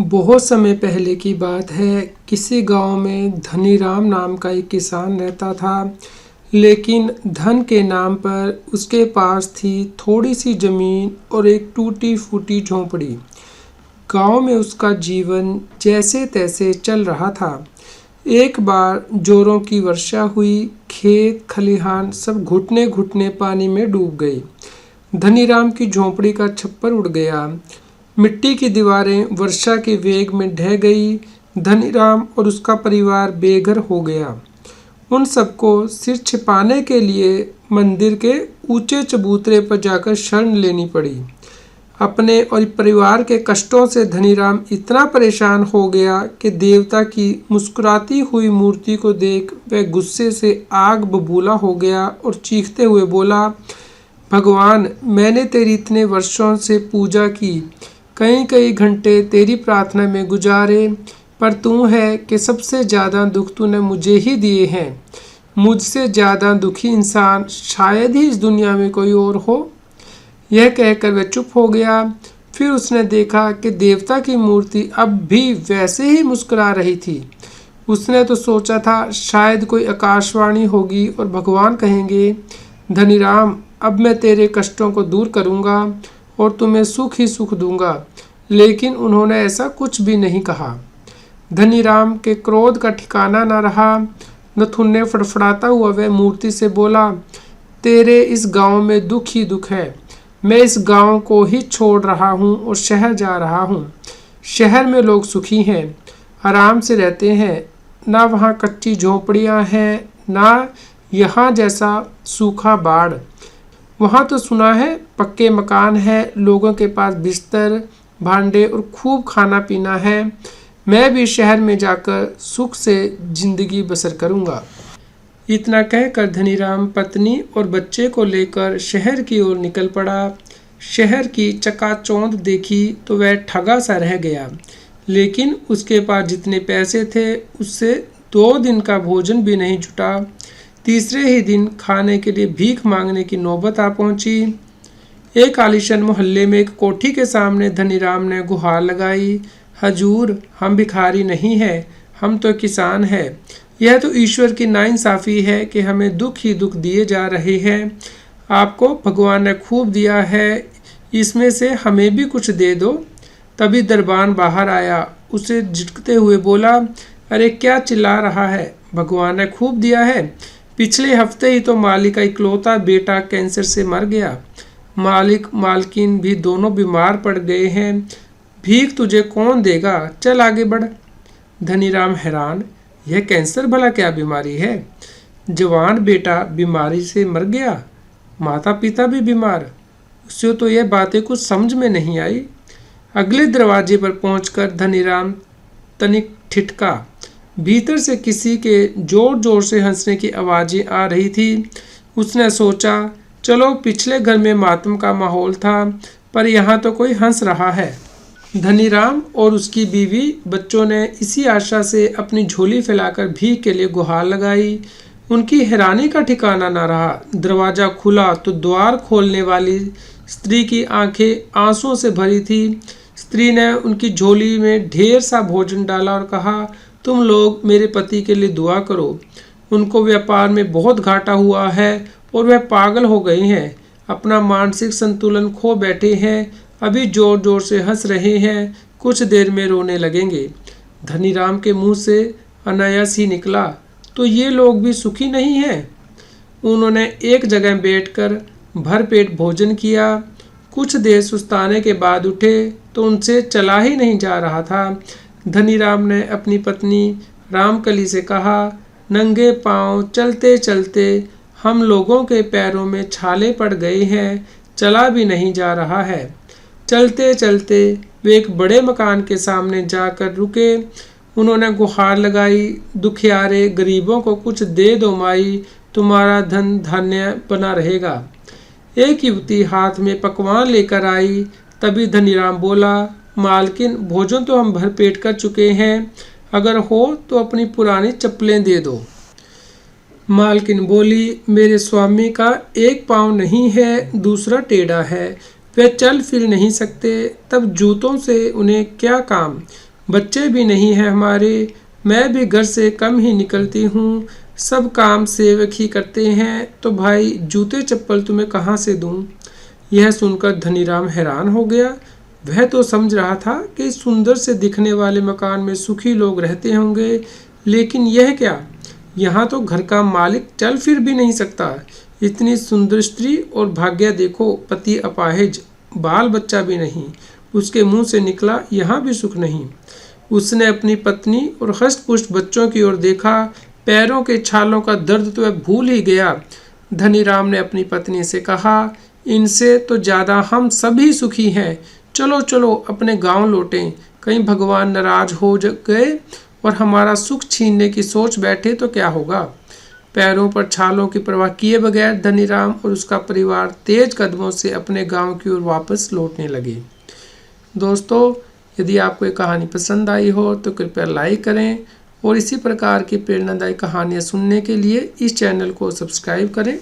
बहुत समय पहले की बात है। किसी गांव में धनीराम नाम का एक किसान रहता था। लेकिन धन के नाम पर उसके पास थी थोड़ी सी जमीन और एक टूटी फूटी झोंपड़ी। गांव में उसका जीवन जैसे तैसे चल रहा था। एक बार जोरों की वर्षा हुई। खेत खलिहान सब घुटने घुटने पानी में डूब गए। धनीराम की झोंपड़ी का छप्पर उड़ गया। मिट्टी की दीवारें वर्षा के वेग में ढह गई। धनीराम और उसका परिवार बेघर हो गया। उन सबको सिर छिपाने के लिए मंदिर के ऊंचे चबूतरे पर जाकर शरण लेनी पड़ी। अपने और परिवार के कष्टों से धनीराम इतना परेशान हो गया कि देवता की मुस्कुराती हुई मूर्ति को देख वह गुस्से से आग बबूला हो गया और चीखते हुए बोला, भगवान, मैंने तेरी इतने वर्षों से पूजा की, कई कई घंटे तेरी प्रार्थना में गुजारे, पर तू है कि सबसे ज़्यादा दुख तूने मुझे ही दिए हैं। मुझसे ज़्यादा दुखी इंसान शायद ही इस दुनिया में कोई और हो। यह कहकर वह चुप हो गया। फिर उसने देखा कि देवता की मूर्ति अब भी वैसे ही मुस्कुरा रही थी। उसने तो सोचा था शायद कोई आकाशवाणी होगी और भगवान कहेंगे, धनीराम, अब मैं तेरे कष्टों को दूर करूँगा और तुम्हें सुख ही सुख दूंगा। लेकिन उन्होंने ऐसा कुछ भी नहीं कहा। धनीराम के क्रोध का ठिकाना न रहा। नथुने फड़फड़ाता हुआ वह मूर्ति से बोला, तेरे इस गांव में दुख ही दुख है। मैं इस गांव को ही छोड़ रहा हूँ और शहर जा रहा हूँ। शहर में लोग सुखी हैं, आराम से रहते हैं। ना वहाँ कच्ची झोंपड़ियाँ हैं, ना यहाँ जैसा सूखा बाढ़। वहाँ तो सुना है पक्के मकान है, लोगों के पास बिस्तर, भांडे और खूब खाना पीना है। मैं भी शहर में जाकर सुख से जिंदगी बसर करूँगा। इतना कहकर धनीराम पत्नी और बच्चे को लेकर शहर की ओर निकल पड़ा। शहर की चकाचौंध देखी तो वह ठगा सा रह गया। लेकिन उसके पास जितने पैसे थे उससे 2 दिन का भोजन भी नहीं जुटा। तीसरे ही दिन खाने के लिए भीख मांगने की नौबत आ पहुंची। एक आलीशान मोहल्ले में एक कोठी के सामने धनीराम ने गुहार लगाई, हजूर, हम भिखारी नहीं हैं, हम तो किसान हैं। यह तो ईश्वर की नाइंसाफ़ी है कि हमें दुख ही दुख दिए जा रहे हैं। आपको भगवान ने खूब दिया है, इसमें से हमें भी कुछ दे दो। तभी दरबान बाहर आया, उसे झिटकते हुए बोला, अरे क्या चिल्ला रहा है, भगवान ने खूब दिया है। पिछले हफ्ते ही तो मालिक का इकलौता बेटा कैंसर से मर गया। मालिक मालकिन भी दोनों बीमार पड़ गए हैं। भीख तुझे कौन देगा, चल आगे बढ़। धनीराम हैरान, यह कैंसर भला क्या बीमारी है? जवान बेटा बीमारी से मर गया, माता पिता भी बीमार। उसे तो यह बातें कुछ समझ में नहीं आई। अगले दरवाजे पर पहुंचकर धनीराम तनिक ठिठका। भीतर से किसी के जोर जोर से हंसने की आवाज़ें आ रही थी। उसने सोचा, चलो पिछले घर में मातम का माहौल था, पर यहाँ तो कोई हंस रहा है। धनीराम और उसकी बीवी बच्चों ने इसी आशा से अपनी झोली फैलाकर भीख के लिए गुहार लगाई। उनकी हैरानी का ठिकाना न रहा। दरवाज़ा खुला तो द्वार खोलने वाली स्त्री की आंखें आंसुओं से भरी थी। स्त्री ने उनकी झोली में ढेर सा भोजन डाला और कहा, तुम लोग मेरे पति के लिए दुआ करो। उनको व्यापार में बहुत घाटा हुआ है और वह पागल हो गए हैं, अपना मानसिक संतुलन खो बैठे हैं। अभी जोर जोर से हंस रहे हैं, कुछ देर में रोने लगेंगे। धनीराम के मुंह से अनायास ही निकला, तो ये लोग भी सुखी नहीं हैं? उन्होंने एक जगह बैठकर भरपेट भोजन किया। कुछ देर सुस्ताने के बाद उठे तो उनसे चला ही नहीं जा रहा था। धनीराम ने अपनी पत्नी रामकली से कहा, नंगे पांव चलते चलते हम लोगों के पैरों में छाले पड़ गए हैं, चला भी नहीं जा रहा है। चलते चलते वे एक बड़े मकान के सामने जाकर रुके। उन्होंने गुहार लगाई, दुखियारे गरीबों को कुछ दे दो माई, तुम्हारा धन धान्य बना रहेगा। एक युवती हाथ में पकवान लेकर आई। तभी धनीराम बोला, मालकिन, भोजन तो हम भरपेट कर चुके हैं, अगर हो तो अपनी पुरानी चप्पलें दे दो। मालकिन बोली, मेरे स्वामी का एक पाँव नहीं है, दूसरा टेढ़ा है, वे चल फिर नहीं सकते, तब जूतों से उन्हें क्या काम। बच्चे भी नहीं हैं हमारे, मैं भी घर से कम ही निकलती हूँ, सब काम सेवक ही करते हैं, तो भाई जूते चप्पल तुम्हें कहाँ से दूँ। यह सुनकर धनीराम हैरान हो गया। वह तो समझ रहा था कि इस सुंदर से दिखने वाले मकान में सुखी लोग रहते होंगे, लेकिन यह क्या, यहाँ तो घर का मालिक चल फिर भी नहीं सकता। इतनी सुंदर स्त्री और भाग्य देखो, पति अपाहिज, बाल बच्चा भी नहीं, उसके मुंह से निकला यहाँ भी सुख नहीं। उसने अपनी पत्नी और हष्ट-पुष्ट बच्चों की ओर देखा। पैरों के छालों का दर्द तो वह भूल ही गया। धनीराम ने अपनी पत्नी से कहा, इनसे तो ज़्यादा हम सभी सुखी हैं। चलो चलो अपने गांव लौटें, कहीं भगवान नाराज हो गए और हमारा सुख छीनने की सोच बैठे तो क्या होगा। पैरों पर छालों की परवाह किए बगैर धनीराम और उसका परिवार तेज कदमों से अपने गांव की ओर वापस लौटने लगे। दोस्तों, यदि आपको ये कहानी पसंद आई हो तो कृपया लाइक करें और इसी प्रकार की प्रेरणादायी कहानियाँ सुनने के लिए इस चैनल को सब्सक्राइब करें।